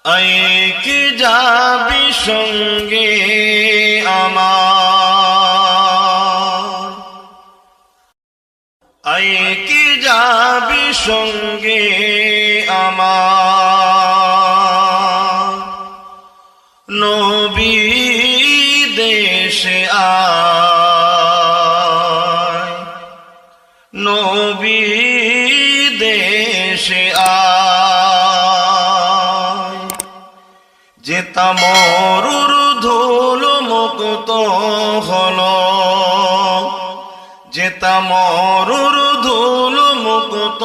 আয় কি যাবি সঙ্গে আমার, আয় কি যাবি সঙ্গে আমার, নবী দেশে আয়, নবী দেশে আয়, যেতা মরুর ধুল মুক্ত হলো, যেতা মরুর ধুল মুক্ত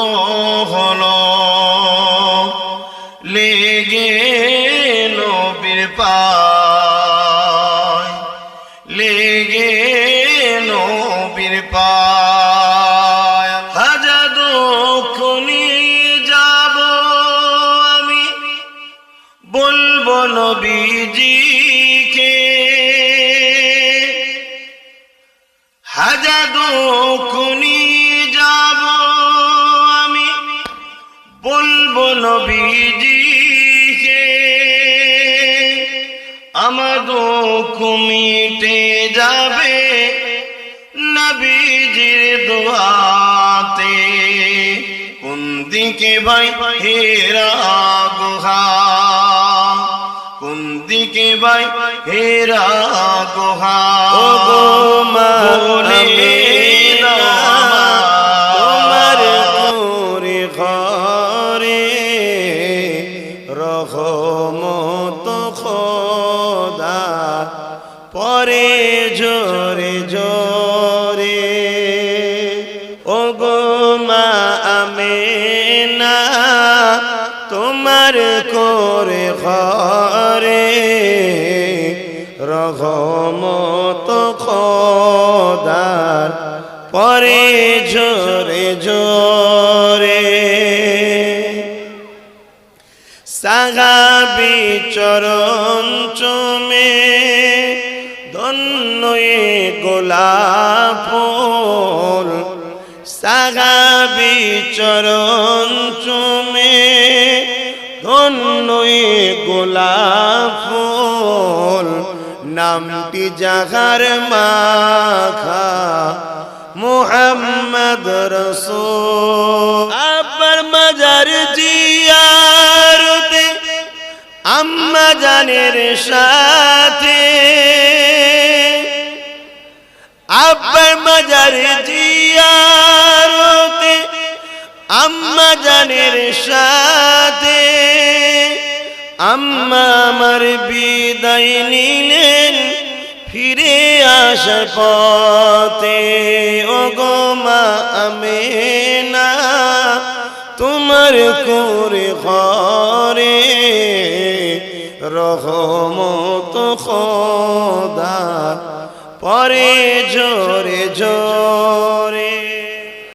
হলো, লেগে নবীর পায়, লেগে নবীর পায়। হাজা দুঃখ নিয়ে যাব আমি, বলবো নবীজিকে, হাজা দুঃখ নিয়ে যাব আমি, বলবো নবীজিকে, আমার দুঃখ মিটে যাবে নবীজির দোয়াতে। কোন দিকে ভাই হেরা গুহা, কোন দিকে ভাই হেরা গুহা, ও গো মা তোমার ঘরে ঘরে রহমত খোদা পরে জোরে জোরে। ও গো মা আমেনা তোমার করে ঘরে রহমত খোদার পরে জোরে জোরে। সাহাবী চরণ চুমে ধন্য এ গোলাপ ফুল, সাহাবী চরণ চুমে ধন্য এ গোলাপ ফুল, নামটি যাহার মাখা মুহাম্মদ রাসূল। আবার মাজার জিয়ারতে আম্মা জানের সাথে, আবার মাজার জিয়ারতে আম্মা জানের সাথে, আম্মা আমার বিদায় নিলেন ফিরে আসার পথে। ও গো মা আমেনা তোমার করে ঘরে রহমত খোদা পরে জোরে জোরে।